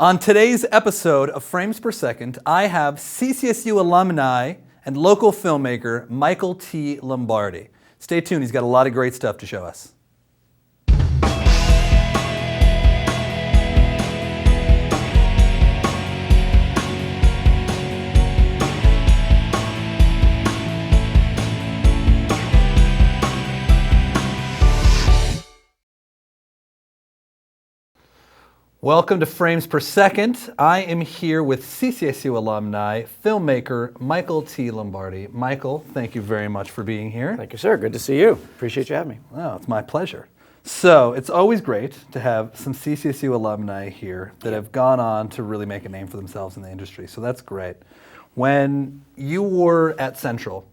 On today's episode of Frames Per Second, I have CCSU alumni and local filmmaker Michael T. Lombardi. Stay tuned, he's got a lot of great stuff to show us. Welcome to Frames Per Second. I am here with CCSU alumni, filmmaker Michael T. Lombardi. Michael, thank you very much for being here. Thank you, sir. Good to see you. Appreciate you having me. Oh, it's my pleasure. So, it's always great to have some CCSU alumni here that have gone on to really make a name for themselves in the industry. So that's great. When you were at Central,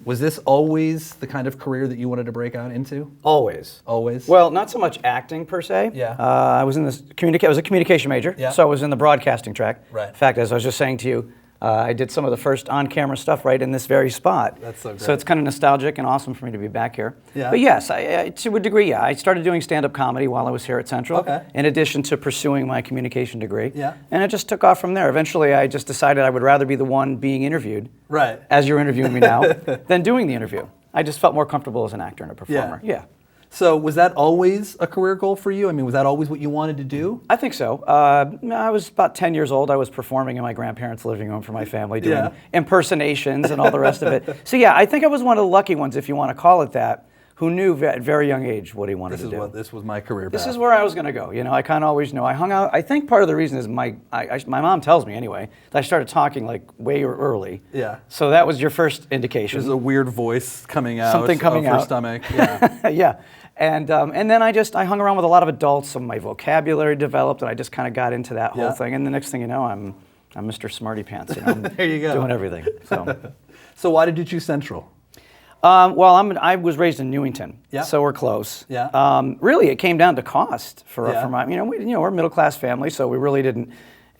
was this always the kind of career that you wanted to break out into? Always. Always? Well, not so much acting per se. Yeah. I was in this I was a communication major, Yeah. so I was in the broadcasting track. Right. In fact, as I was just saying to you, I did some of the first on-camera stuff right in this very spot. That's so great. So it's kind of nostalgic and awesome for me to be back here. Yeah. But yes, to a degree, yeah. I started doing stand-up comedy while I was here at Central, Okay. in addition to pursuing my communication degree. Yeah. And it just took off from there. Eventually, I just decided I would rather be the one being interviewed, Right. as you're interviewing me now, than doing the interview. I just felt more comfortable as an actor and a performer. Yeah. So was that always a career goal for you? I mean, was that always what you wanted to do? I think so. I was about 10 years old. I was performing in my grandparents' living room for my family, doing Yeah. impersonations and all the rest of it. So yeah, I think I was one of the lucky ones, if you want to call it that, who knew at a very young age what he wanted to do. This was my career path. This is where I was going to go. You know, I kind of always knew. I hung out. I think part of the reason is my mom tells me anyway that I started talking like way early. Yeah. So that was your first indication. There's a weird voice coming out Something coming of her out. stomach. Yeah. Yeah. And then I hung around with a lot of adults, so my vocabulary developed, and I just kind of got into that whole Yeah. thing. And the next thing you know, I'm Mr. Smarty Pants. You know, I'm There you go. doing everything. So, So why did you choose Central? I was raised in Newington, Yeah. so we're close. Yeah. Really, it came down to cost for Yeah. my, we're a middle class family, so we really didn't.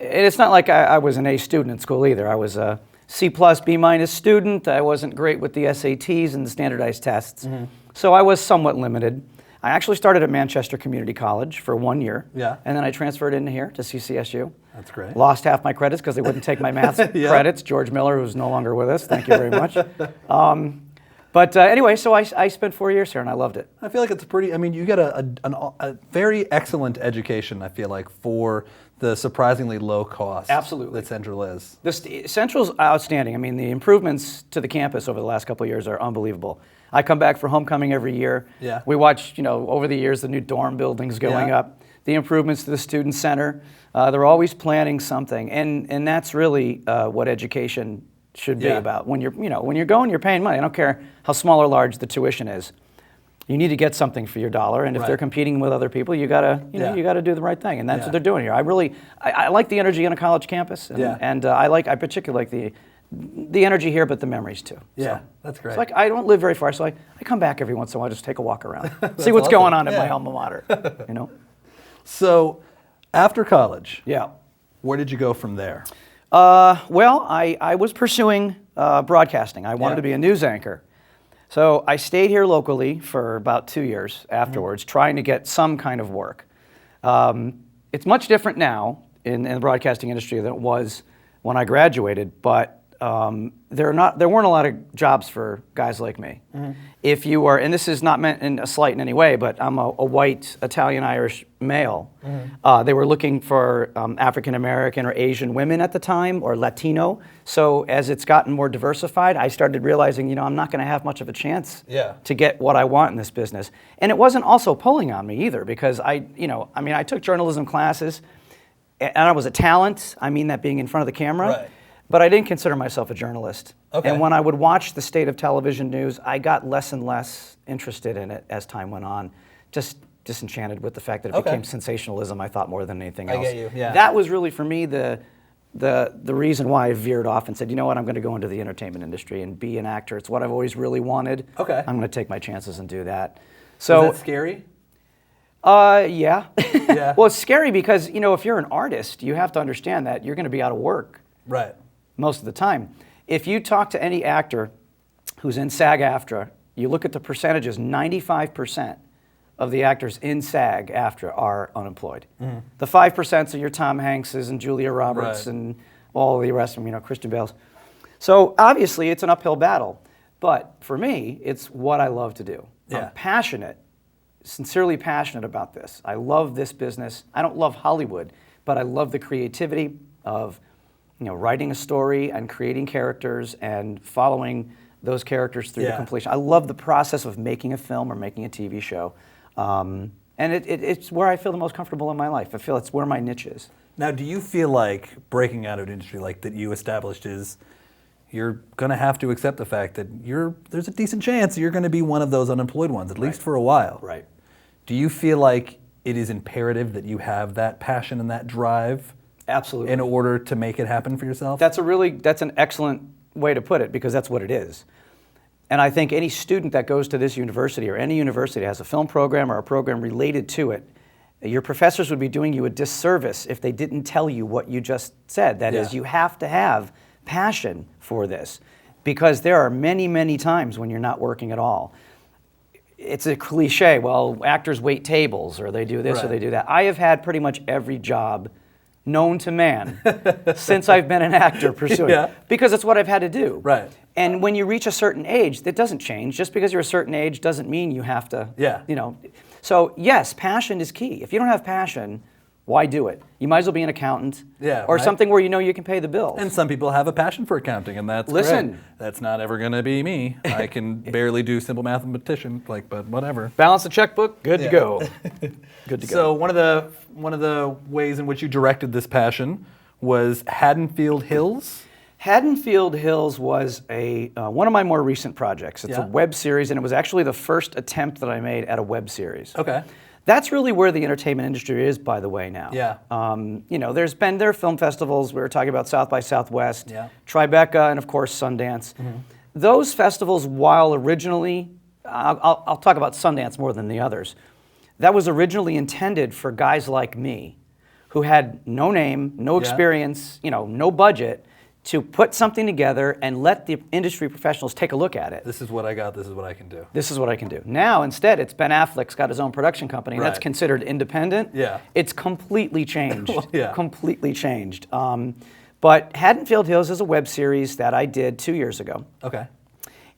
And it's not like I was an A student in school either. I was a C+, B- student. I wasn't great with the SATs and the standardized tests, so I was somewhat limited. I actually started at Manchester Community College for 1 year, Yeah. and then I transferred in here to CCSU. That's great. Lost half my credits because they wouldn't take my math Yeah. credits. George Miller, who's no longer with us, thank you very much. But anyway, so I spent 4 years here, and I loved it. I feel like it's pretty, I mean, you get a very excellent education, I feel like, for the surprisingly low cost Absolutely. that Central is. Central's outstanding. I mean, the improvements to the campus over the last couple of years are unbelievable. I come back for homecoming every year. Yeah. We watch, over the years, the new dorm buildings going Yeah. up, the improvements to the student center. They're always planning something, and that's really what education should be Yeah. about. When you're going, you're paying money. I don't care how small or large the tuition is. You need to get something for your dollar, and if Right. they're competing with other people, you gotta do the right thing, and that's Yeah. what they're doing here. I like the energy on a college campus, and, Yeah. and I particularly like the energy here, but the memories too. Yeah, So, that's great. it's like I don't live very far, so I come back every once in a while, just take a walk around, see awesome. what's going on at Yeah. my alma mater. So after college, Yeah. where did you go from there? I was pursuing broadcasting. I wanted Yeah. to be a news anchor. So I stayed here locally for about 2 years afterwards, trying to get some kind of work. It's much different now in the broadcasting industry than it was when I graduated, but there weren't a lot of jobs for guys like me. If you were, and this is not meant in a slight in any way, but I'm a white Italian-Irish male. They were looking for African American or Asian women at the time, or Latino. So as it's gotten more diversified, I started realizing, I'm not going to have much of a chance Yeah. to get what I want in this business. And it wasn't also pulling on me either, because I took journalism classes, and I was a talent. I mean that being in front of the camera. Right. But I didn't consider myself a journalist. Okay. And when I would watch the state of television news, I got less and less interested in it as time went on. Just disenchanted with the fact that it Okay. became sensationalism, I thought, more than anything I else. get you, yeah. That was really, for me, the reason why I veered off and said, you know what, I'm going to go into the entertainment industry and be an actor. It's what I've always really wanted. Okay. I'm going to take my chances and do that. So, So, is that scary? yeah. Yeah. Well, it's scary because, if you're an artist, you have to understand that you're going to be out of work Right. most of the time. If you talk to any actor who's in SAG-AFTRA, you look at the percentages, 95% of the actors in SAG-AFTRA are unemployed. The 5% are your Tom Hankses and Julia Roberts Right. and all the rest of them, Christian Bale's. So obviously it's an uphill battle, but for me, it's what I love to do. Yeah. I'm passionate, sincerely passionate about this. I love this business. I don't love Hollywood, but I love the creativity of writing a story and creating characters and following those characters through to completion. I love the process of making a film or making a TV show. And it's where I feel the most comfortable in my life. I feel it's where my niche is. Now, do you feel like breaking out of an industry like that you established is you're going to have to accept the fact that there's a decent chance you're going to be one of those unemployed ones, at least for a while? Right. Do you feel like it is imperative that you have that passion and that drive Absolutely. in order to make it happen for yourself? That's an excellent way to put it, because that's what it is. And I think any student that goes to this university or any university that has a film program or a program related to it, your professors would be doing you a disservice if they didn't tell you what you just said. That is, you have to have passion for this, because there are many, many times when you're not working at all. It's a cliche, well, actors wait tables, or they do this or they do that. I have had pretty much every job known to man since I've been an actor pursuing, because it's what I've had to do. Right. And when you reach a certain age, that doesn't change. Just because you're a certain age doesn't mean you have to, So yes, passion is key. If you don't have passion, why do it? You might as well be an accountant or something where you can pay the bills. And some people have a passion for accounting, and that's great. That's not ever going to be me. I can barely do simple mathematician, but whatever. Balance the checkbook, good to go. Good to go. So one of the ways in which you directed this passion was Haddonfield Hills. Haddonfield Hills was one of my more recent projects. It's a web series, and it was actually the first attempt that I made at a web series. Okay. That's really where the entertainment industry is, by the way, now. Yeah. There are film festivals. We were talking about South by Southwest, Yeah. Tribeca, and of course Sundance. Those festivals, while originally, I'll talk about Sundance more than the others, that was originally intended for guys like me, who had no name, no experience, no budget, to put something together and let the industry professionals take a look at it. This is what I got, this is what I can do. This is what I can do. Now, instead, it's Ben Affleck's got his own production company, and that's considered independent. Yeah. It's completely changed. Yeah. Completely changed. But Haddonfield Hills is a web series that I did 2 years ago. Okay.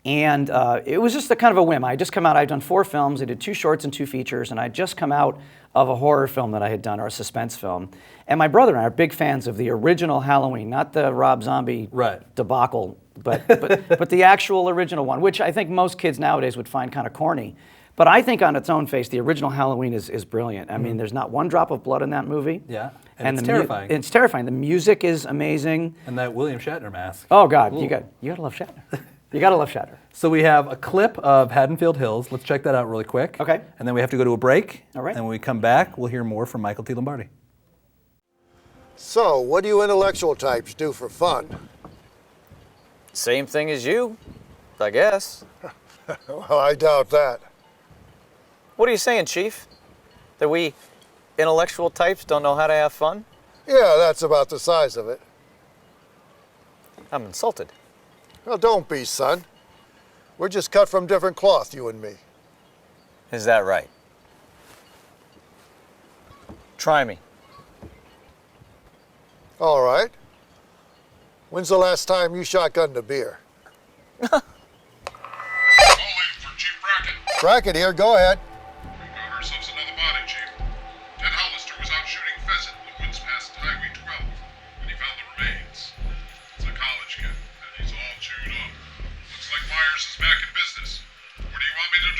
And it was just a kind of a whim. I had just come out, I'd done 4 films, I did 2 shorts and 2 features, and I'd just come out of a horror film that I had done, or a suspense film. And my brother and I are big fans of the original Halloween, not the Rob Zombie debacle, but the actual original one, which I think most kids nowadays would find kind of corny. But I think on its own face, the original Halloween is brilliant. I mean, there's not one drop of blood in that movie. Yeah, and it's terrifying. It's terrifying. The music is amazing. And that William Shatner mask. Oh God, you gotta love Shatner. You gotta love Shatner. So we have a clip of Haddonfield Hills. Let's check that out really quick. Okay. And then we have to go to a break. All right. And when we come back, we'll hear more from Michael T. Lombardi. So, what do you intellectual types do for fun? Same thing as you, I guess. Well, I doubt that. What are you saying, Chief? That we intellectual types don't know how to have fun? Yeah, that's about the size of it. I'm insulted. Well, don't be, son. We're just cut from different cloth, you and me. Is that right? Try me. All right. When's the last time you shotgunned a beer? Calling for Chief Brackett. Brackett here, go ahead. We got ourselves another body, Chief. Ted Hollister was out shooting pheasant in the woods past Highway 12 when he found the remains. It's a college kid, and he's all chewed up. Looks like Myers is back in business. What do you want me to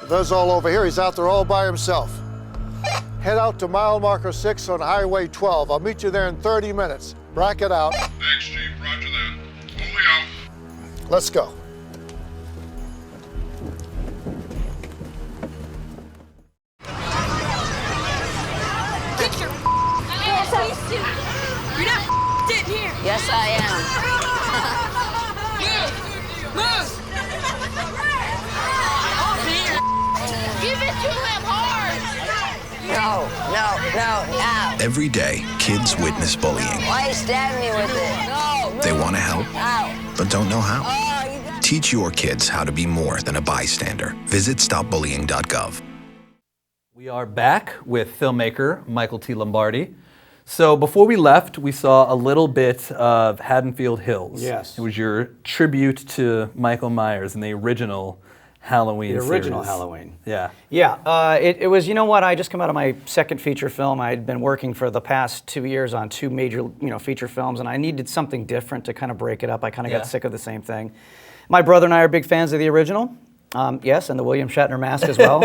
do? There's all over here. He's out there all by himself. Head out to mile marker 6 on Highway 12. I'll meet you there in 30 minutes. Brackett out. Thanks, Chief. Roger that. Only out. Let's go. Get your ass up. You're not in here. Yes, I am. Move. Give it to him hard. No. Every day, kids witness bullying. Why you stab me with it? No. They want to help, Ow. but don't know how. Oh, you got Teach your kids how to be more than a bystander. Visit stopbullying.gov. We are back with filmmaker Michael T. Lombardi. So before we left, we saw a little bit of Haddonfield Hills. Yes. It was your tribute to Michael Myers in the original Halloween series. The original Halloween. Yeah. Yeah, it was, you know what, I just come out of my second feature film. I had been working for the past 2 years on 2 major, feature films, and I needed something different to kind of break it up. I kind of got sick of the same thing. My brother and I are big fans of the original. Yes, and the William Shatner mask as well.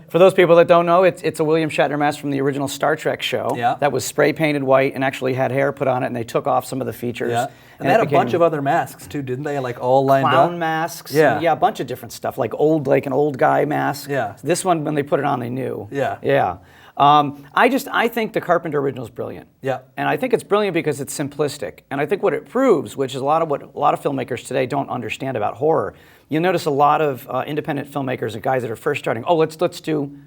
For those people that don't know, it's a William Shatner mask from the original Star Trek show that was spray painted white and actually had hair put on it, and they took off some of the features. Yeah. And they had a bunch of other masks too, didn't they? Like all lined up. Clown masks. Yeah, a bunch of different stuff, like an old guy mask. Yeah. This one, when they put it on, they knew. Yeah. Yeah. I think the Carpenter original is brilliant. Yeah. And I think it's brilliant because it's simplistic. And I think what it proves, which is what a lot of filmmakers today don't understand about horror, you'll notice a lot of independent filmmakers and guys that are first starting, let's do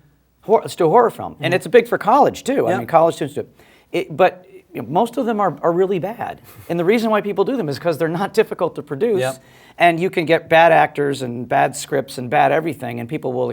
a horror film. And it's big for college too. I mean, college students do it. But most of them are really bad. And the reason why people do them is because they're not difficult to produce. And you can get bad actors and bad scripts and bad everything, and people will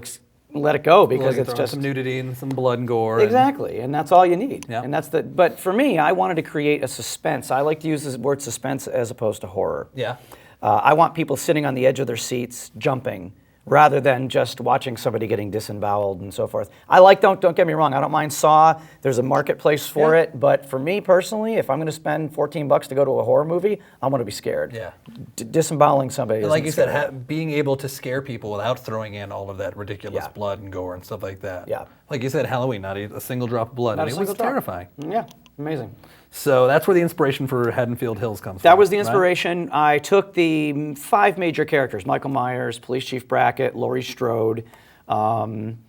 let it go because it's just some nudity and some blood and gore. Exactly, and that's all you need. Yeah. And but for me, I wanted to create a suspense. I like to use the word suspense as opposed to horror. Yeah. I want people sitting on the edge of their seats, jumping, rather than just watching somebody getting disemboweled and so forth. Don't get me wrong, I don't mind Saw. There's a marketplace for it, but for me personally, if I'm going to spend $14 to go to a horror movie, I want to be scared. Yeah. Disemboweling somebody. Like you said, being able to scare people without throwing in all of that ridiculous blood and gore and stuff like that. Yeah. Like you said, Halloween, not a single drop of blood. Not and a it was single drop. terrifying. Yeah, amazing. So that's where the inspiration for Haddonfield Hills comes from. That was the right? inspiration. I took the 5 major characters: Michael Myers, Police Chief Brackett, Laurie Strode, Loomis,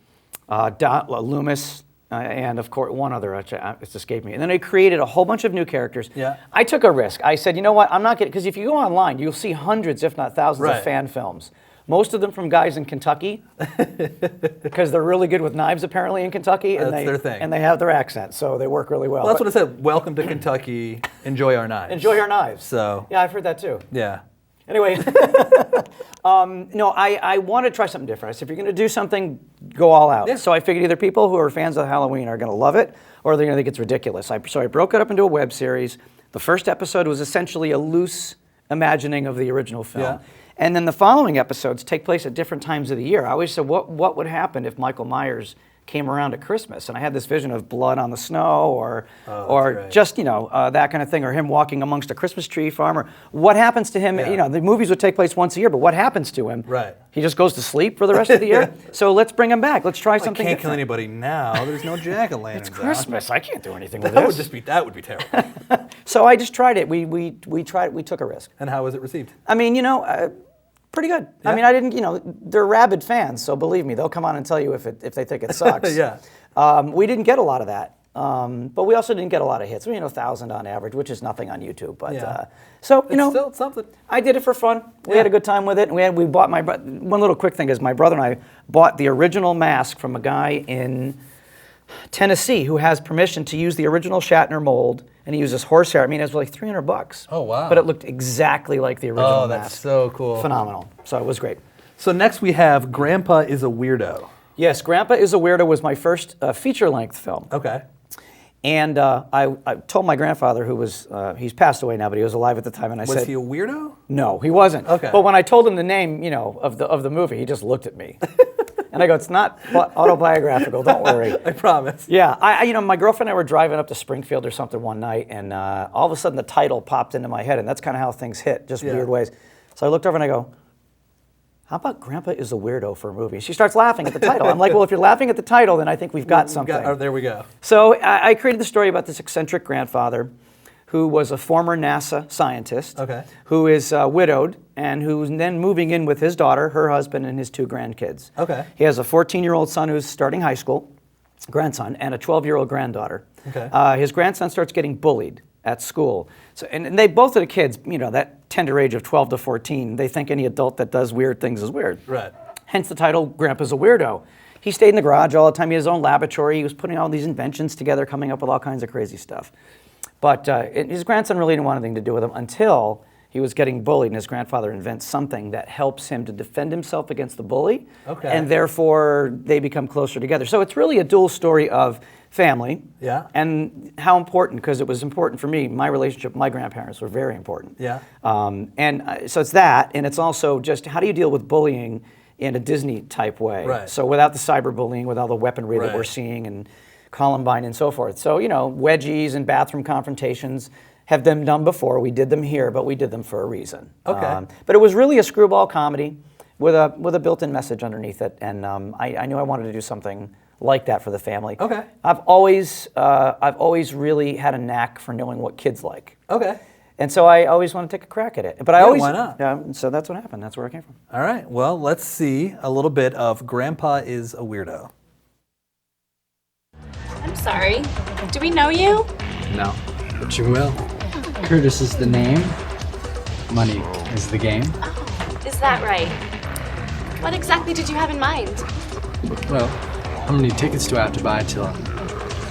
and of course one other. It's escaped me. And then I created a whole bunch of new characters. Yeah. I took a risk. I said, you know what? I'm not getting, because if you go online, you'll see hundreds, if not thousands, Right. of fan films. Most of them from guys in Kentucky, because they're really good with knives apparently in Kentucky, and That's their thing. and they have their accent, so they work really well. Well, that's what I said. Welcome to Kentucky. Enjoy our knives. Enjoy our knives. So. Yeah, I've heard that too. Yeah. Anyway, no, I want to try something different. I said, if you're going to do something, go all out. Yeah. So I figured either people who are fans of Halloween are going to love it, or they're going to think it's ridiculous. So I broke it up into a web series. The first episode was essentially a loose imagining of the original film. Yeah. And then the following episodes take place at different times of the year. I always said, what would happen if Michael Myers came around at Christmas? And I had this vision of blood on the snow, or great. just, that kind of thing, or him walking amongst a Christmas tree farm, or what happens to him. Yeah. The movies would take place once a year, but what happens to him? Right. He just goes to sleep for the rest of the year? So let's bring him back. Let's try I something can't kill different. anybody now. There's no jack-o'-lanterns. It's Christmas. I can't do anything with That this. that would be terrible. So I just tried it. We tried it. We took a risk. And how was it received? I mean, pretty good. Yeah. I mean, I didn't, they're rabid fans, so believe me, they'll come on and tell you if they think it sucks. Yeah. We didn't get a lot of that, but we also didn't get a lot of hits. 1,000 on average, which is nothing on YouTube. But Yeah. so It's still something. I did it for fun. We had a good time with it, and we bought one little quick thing is my brother and I bought the original mask from a guy in Tennessee who has permission to use the original Shatner mold, and he uses horsehair. I mean, it was like $300. Oh, wow. But it looked exactly like the original Oh, that's mask. so cool. Phenomenal. So it was great. So next we have Grandpa is a Weirdo. Yes, Grandpa is a Weirdo was my first feature-length film. Okay. And I told my grandfather, who was, he's passed away now, but he was alive at the time, and I Was said... he a weirdo? No, he wasn't. Okay. But when I told him the name, of the movie, he just looked at me. And I go, it's not autobiographical, don't worry. I promise. Yeah, my girlfriend and I were driving up to Springfield or something one night, and all of a sudden the title popped into my head, and that's kind of how things hit, just Yeah. weird ways. So I looked over and I go, how about Grandpa is a Weirdo for a movie? She starts laughing at the title. I'm like, well, if you're laughing at the title, then I think we've got something. There we go. So I created the story about this eccentric grandfather who was a former NASA scientist, Okay. who is widowed, and who's then moving in with his daughter, her husband, and his 2 grandkids. Okay. He has a 14-year-old son who's starting high school, grandson, and a 12-year-old granddaughter. Okay. His grandson starts getting bullied at school. So, and they both of the kids, that tender age of 12 to 14, they think any adult that does weird things is weird. Right. Hence the title, Grandpa's a Weirdo. He stayed in the garage all the time. He had his own laboratory. He was putting all these inventions together, coming up with all kinds of crazy stuff. But his grandson really didn't want anything to do with him until he was getting bullied, and his grandfather invents something that helps him to defend himself against the bully, and therefore they become closer together. So it's really a dual story of family, and how important, because it was important for me. My relationship with my grandparents were very important. So it's that, and it's also just how do you deal with bullying in a Disney type way. So without the cyberbullying, with all the weaponry that we're seeing, and Columbine and so forth. So, you know, wedgies and bathroom confrontations have been done before. We did them here, but we did them for a reason. But it was really a screwball comedy with a built-in message underneath it, and I knew I wanted to do something like that for the family. I've always really had a knack for knowing what kids like. And so I always want to take a crack at it. But I always, why not? So that's what happened. That's where it came from. All right. Well, let's see a little bit of Grandpa is a Weirdo. I'm sorry. Do we know you? No, but you will. Curtis is the name. Money is the game. Oh, is that right? What exactly did you have in mind? Well, how many tickets do I have to buy till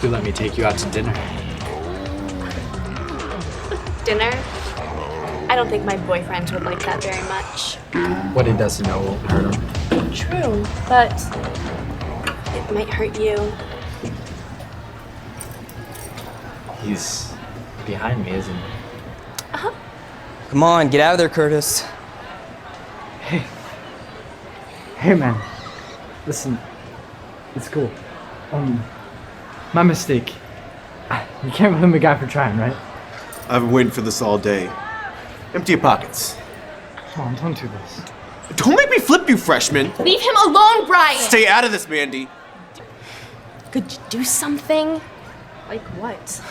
you let me take you out to dinner? Dinner? I don't think my boyfriend would like that very much. What he doesn't know won't hurt him. True, but it might hurt you. He's behind me, isn't he? Uh-huh. Come on, get out of there, Curtis. Hey man, listen, it's cool. My mistake. You can't blame the guy for trying, right? I've been waiting for this all day. Empty your pockets. Come on, don't do this. Don't make me flip you, freshman! Leave him alone, Bryan! Stay out of this, Mandy! Could you do something? Like what?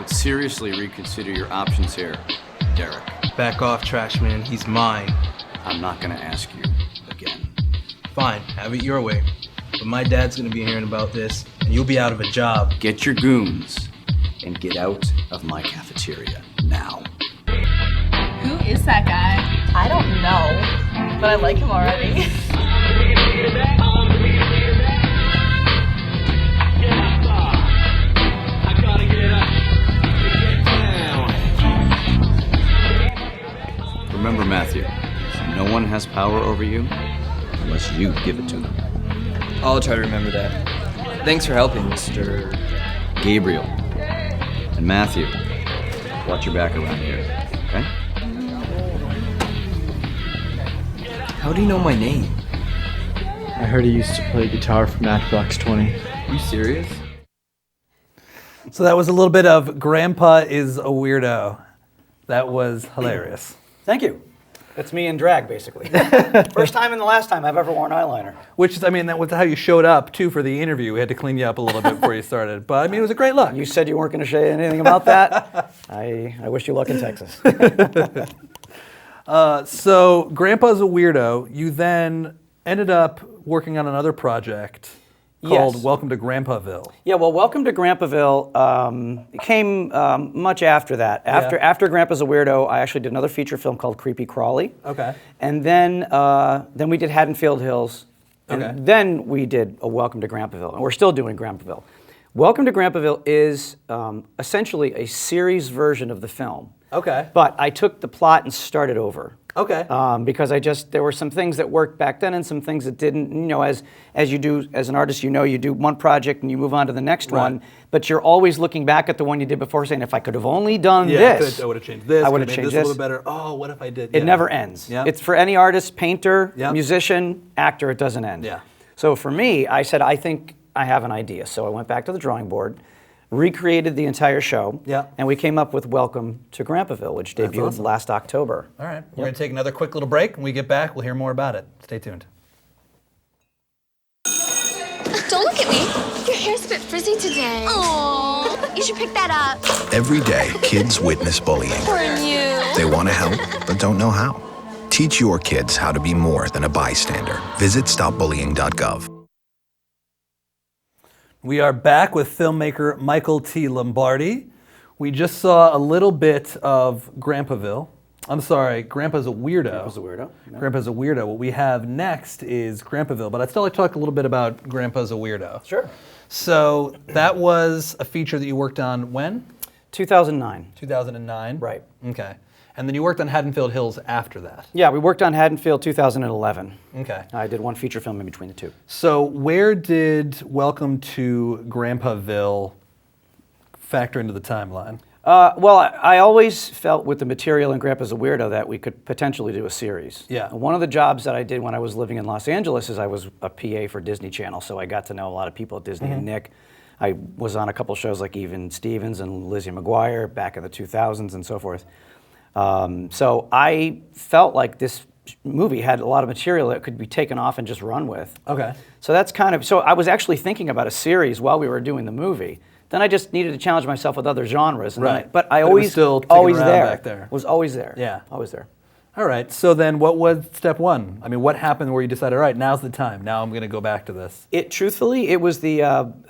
Seriously reconsider your options here, Derek. Back off, trash man. He's mine. I'm not gonna ask you again. Fine, have it your way. But my dad's gonna be hearing about this, and you'll be out of a job. Get your goons and get out of my cafeteria now. Who is that guy? I don't know, but I like him already. Remember, Matthew, no one has power over you unless you give it to them. I'll try to remember that. Thanks for helping, Mr. Gabriel. And Matthew, watch your back around here, okay? How do you know my name? I heard he used to play guitar for Matchbox 20. Are you serious? So that was a little bit of Grandpa is a Weirdo. That was hilarious. Thank you. That's me in drag, basically. First time and the last time I've ever worn eyeliner. Which is, I mean, that was how you showed up, too, for the interview. We had to clean you up a little bit before you started. But, I mean, it was a great look. You said you weren't going to say anything about that. I wish you luck in Texas. So, Grandpa's a Weirdo. You then ended up working on another project called Welcome to Grandpaville. Yeah, well, Welcome to Grandpaville came much after that. After Grandpa's a Weirdo, I actually did another feature film called Creepy Crawly. And then we did Haddonfield Hills. And then we did a Welcome to Grandpaville. And we're still doing Grandpaville. Welcome to Grandpaville is essentially a series version of the film. But I took the plot and started over. Because there were some things that worked back then and some things that didn't. You know, as you do, as an artist, you know, you do one project and you move on to the next one, but you're always looking back at the one you did before saying, if I could have only done this. I would have changed this. I would have changed this a little better. Oh, what if I did? It never ends. It's for any artist, painter, musician, actor, it doesn't end. So for me, I said, I think I have an idea. So I went back to the drawing board, recreated the entire show, and we came up with Welcome to Grandpaville, which debuted last October. All right, we're going to take another quick little break. When we get back, we'll hear more about it. Stay tuned. Don't look at me. Your hair's a bit frizzy today. Aww. You should pick that up. Every day, kids witness bullying. For you. They want to help, but don't know how. Teach your kids how to be more than a bystander. Visit stopbullying.gov. We are back with filmmaker Michael T. Lombardi. We just saw a little bit of Grandpaville. I'm sorry, Grandpa's a Weirdo. Grandpa's a Weirdo. Yeah. Grandpa's a Weirdo. What we have next is Grandpaville, but I'd still like to talk a little bit about Grandpa's a Weirdo. Sure. So that was a feature that you worked on when? 2009. 2009? Right. Okay. And then you worked on Haddonfield Hills after that? Yeah, we worked on Haddonfield 2011. Okay. I did one feature film in between the two. So where did Welcome to Grandpaville factor into the timeline? Well, I always felt with the material in Grandpa's a Weirdo that we could potentially do a series. Yeah. One of the jobs that I did when I was living in Los Angeles is I was a PA for Disney Channel, so I got to know a lot of people at Disney and Nick. I was on a couple shows like Even Stevens and Lizzie McGuire back in the 2000s and so forth. So I felt like this movie had a lot of material that could be taken off and just run with. Okay. So that's kind of, so I was actually thinking about a series while we were doing the movie. Then I just needed to challenge myself with other genres. And Right. but I But it was always, still kicking always around there. back there. Was always there. Yeah. Always there. All right. So then what was step one? I mean, what happened where you decided, all right, now's the time. Now I'm going to go back to this. Truthfully, it was the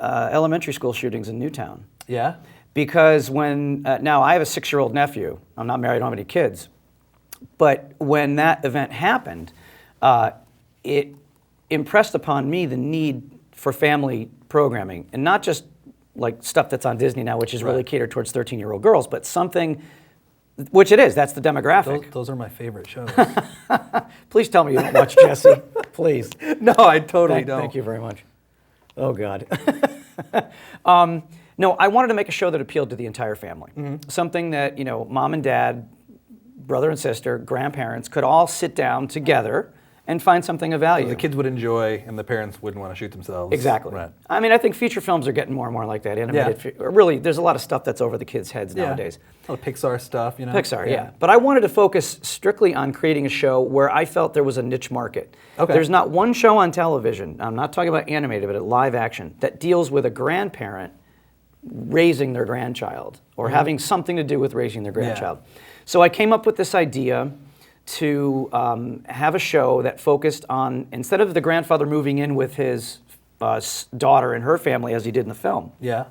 elementary school shootings in Newtown. Yeah? Because when, now I have a 6-year-old nephew. I'm not married, I don't have any kids. But when that event happened, it impressed upon me the need for family programming. And not just like stuff that's on Disney now, which is really catered towards 13-year-old girls, but something, which it is, that's the demographic. Those are my favorite shows. Please tell me you don't watch Jesse. Please. No, I totally don't. Thank you very much. Oh, God. No, I wanted to make a show that appealed to the entire family. Something that, you know, mom and dad, brother and sister, grandparents could all sit down together and find something of value. So the kids would enjoy and the parents wouldn't want to shoot themselves. Exactly. Right. I mean, I think feature films are getting more and more like that. Animated, really, there's a lot of stuff that's over the kids' heads nowadays. A lot of Pixar stuff, you know? Pixar, yeah. But I wanted to focus strictly on creating a show where I felt there was a niche market. Okay. There's not one show on television, I'm not talking about animated, but live action, that deals with a grandparent raising their grandchild or having something to do with raising their grandchild. So I came up with this idea to have a show that focused on, instead of the grandfather moving in with his daughter and her family as he did in the film. Yeah.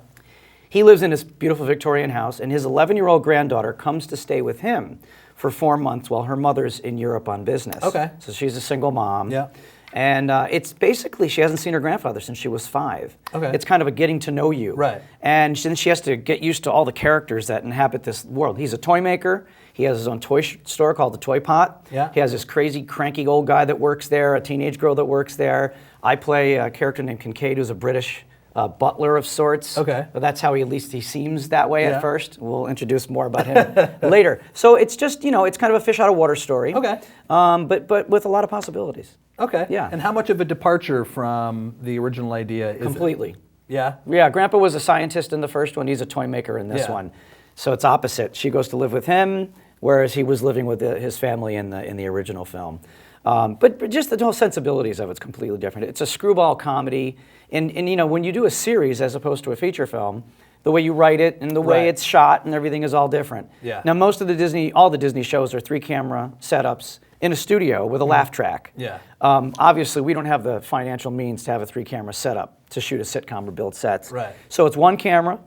He lives in this beautiful Victorian house, and his 11-year-old granddaughter comes to stay with him for 4 months while her mother's in Europe on business. Okay. So she's a single mom. Yeah. And it's basically, she hasn't seen her grandfather since she was 5. Okay. It's kind of a getting to know you. Right. And then she has to get used to all the characters that inhabit this world. He's a toy maker. He has his own toy store called the Toy Pot. Yeah. He has this crazy, cranky old guy that works there, a teenage girl that works there. I play a character named Kincaid, who's a British butler of sorts. Okay. But that's how he seems that way Yeah. at first. We'll introduce more about him later. So it's just, it's kind of a fish out of water story. Okay. But with a lot of possibilities. Okay. Yeah. And how much of a departure from the original idea is Completely. it? Yeah? Yeah, Grandpa was a scientist in the first one. He's a toy maker in this one. So it's opposite. She goes to live with him, whereas he was living with his family in the original film. But just the whole sensibilities of it's completely different. It's a screwball comedy, and when you do a series as opposed to a feature film, the way you write it and the way it's shot and everything is all different. Yeah. Now all the Disney shows are 3-camera setups in a studio with a laugh track. Yeah. Obviously, we don't have the financial means to have a 3-camera setup to shoot a sitcom or build sets. Right. So it's 1 camera.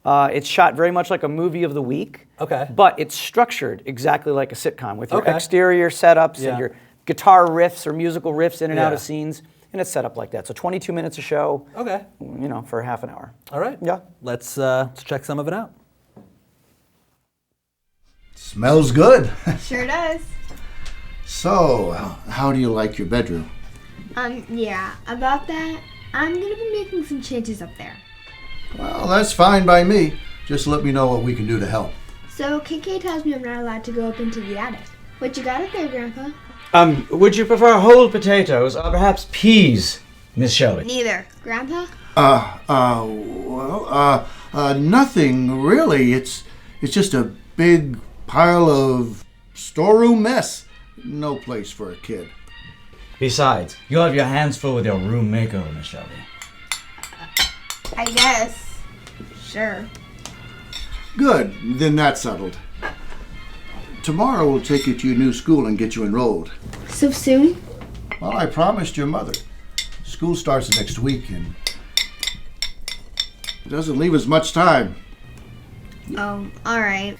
It's shot very much like a movie of the week. Okay. But it's structured exactly like a sitcom with your Okay. exterior setups Yeah. and your guitar riffs or musical riffs in and out Yeah. of scenes. And it's set up like that. So 22 minutes a show. Okay. For half an hour. All right. Yeah. Let's check some of it out. Smells good. Sure does. So, how do you like your bedroom? Yeah, about that, I'm gonna be making some changes up there. Well, that's fine by me. Just let me know what we can do to help. So, KK tells me I'm not allowed to go up into the attic. What you got up there, Grandpa? Would you prefer whole potatoes or perhaps peas, Miss Shelby? Neither. Grandpa? Nothing really. It's just a big pile of storeroom mess. No place for a kid. Besides, you'll have your hands full with your room makeover, Miss Shelby. I guess. Sure. Good. Then that's settled. tomorrow we'll take you to your new school and get you enrolled. So soon? Well, I promised your mother. School starts next week, and it doesn't leave us much time. Oh, alright.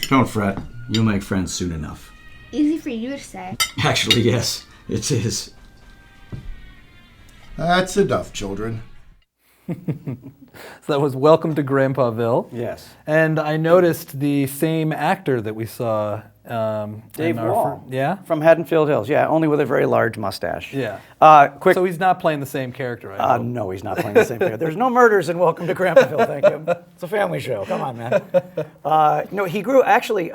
Don't fret. You'll make friends soon enough. Easy for you to say. Actually, yes, it is. That's enough, children. So that was Welcome to Grandpaville. Yes. And I noticed the same actor that we saw. Dave Wall. Yeah? From Haddonfield Hills, yeah, only with a very large mustache. Yeah. Quick. So he's not playing the same character, I hope. No, he's not playing the same character. There's no murders in Welcome to Grandpaville, thank you. It's a family show. Come on, man. No, he grew, actually,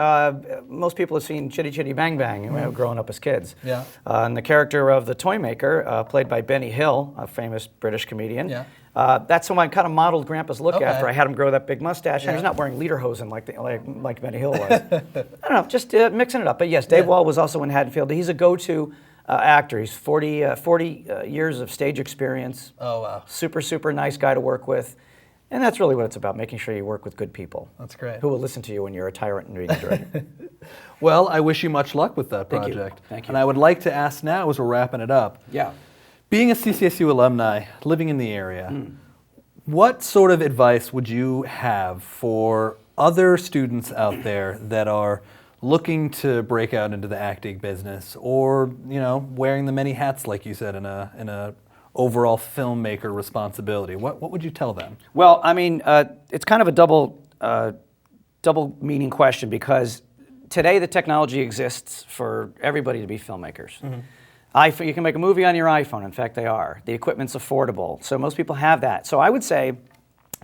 most people have seen Chitty Chitty Bang Bang growing up as kids. Yeah. And the character of the toy maker, played by Benny Hill, a famous British comedian. Yeah. That's who I kind of modeled Grandpa's look Okay. after. I had him grow that big mustache, and he's not wearing lederhosen like Benny Hill was. I don't know, just mixing it up. But yes, Dave Wall was also in Haddonfield. He's a go-to actor. He's 40 years of stage experience. Oh, wow. Super, super nice guy to work with. And that's really what it's about, making sure you work with good people. That's great. Who will listen to you when you're a tyrant and reading director. Well, I wish you much luck with that Thank you. project. Thank you. And I would like to ask now, as we're wrapping it up, Yeah. being a CCSU alumni, living in the area, what sort of advice would you have for other students out there that are looking to break out into the acting business, or wearing the many hats, like you said, in a overall filmmaker responsibility? What would you tell them? Well, I mean, it's kind of a double meaning question, because today the technology exists for everybody to be filmmakers. You can make a movie on your iPhone. In fact, they are. The equipment's affordable, so most people have that. So I would say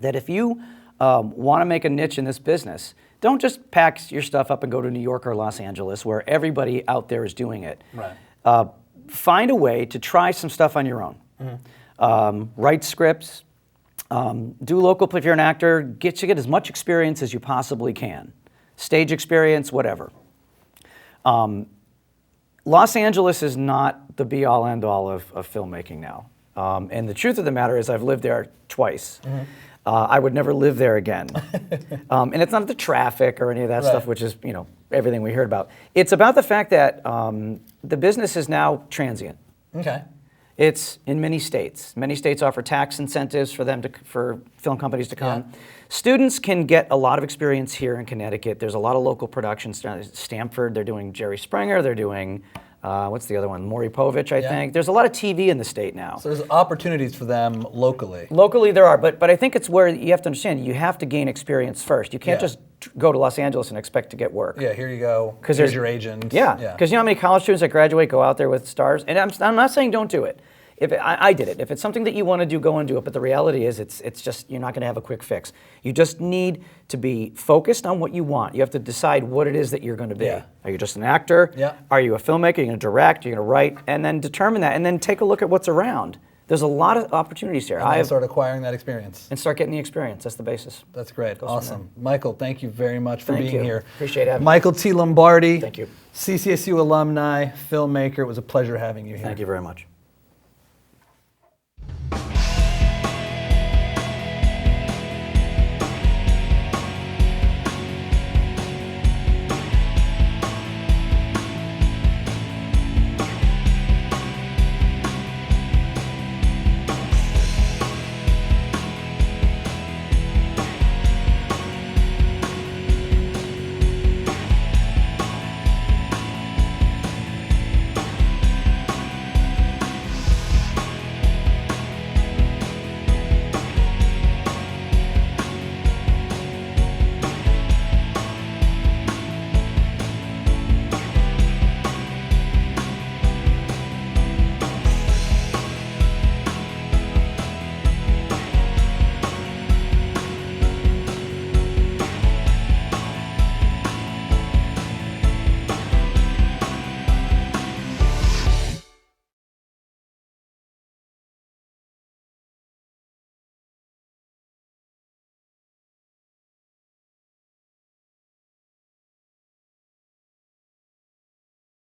that if you want to make a niche in this business, don't just pack your stuff up and go to New York or Los Angeles, where everybody out there is doing it. Right. Find a way to try some stuff on your own. Write scripts. Do local. If you're an actor, get as much experience as you possibly can. Stage experience, whatever. Los Angeles is not the be-all, end-all of filmmaking now. And the truth of the matter is I've lived there twice. I would never live there again. And it's not the traffic or any of that stuff, which is everything we heard about. It's about the fact that the business is now transient. Okay. It's in many states. Many states offer tax incentives for film companies to come. Yeah. Students can get a lot of experience here in Connecticut. There's a lot of local productions. Stanford, they're doing Jerry Springer. They're doing, what's the other one? Maury Povich, I think. There's a lot of TV in the state now. So there's opportunities for them locally. Locally there are, but I think it's where you have to understand, you have to gain experience first. You can't just go to Los Angeles and expect to get work. Yeah, here you go. Here's your agent. Yeah, because you know how many college students that graduate go out there with stars? And I'm not saying don't do it. I did it. If it's something that you want to do, go and do it. But the reality is, it's just, you're not going to have a quick fix. You just need to be focused on what you want. You have to decide what it is that you're going to be. Yeah. Are you just an actor? Yeah. Are you a filmmaker? Are you going to direct? Are you going to write? And then determine that. And then take a look at what's around. There's a lot of opportunities here. And start acquiring that experience. And start getting the experience. That's the basis. That's great. Awesome. Michael, thank you very much for being here. Appreciate having me. Michael T. Lombardi. Thank you. CCSU alumni, filmmaker. It was a pleasure having you here. Thank you very much.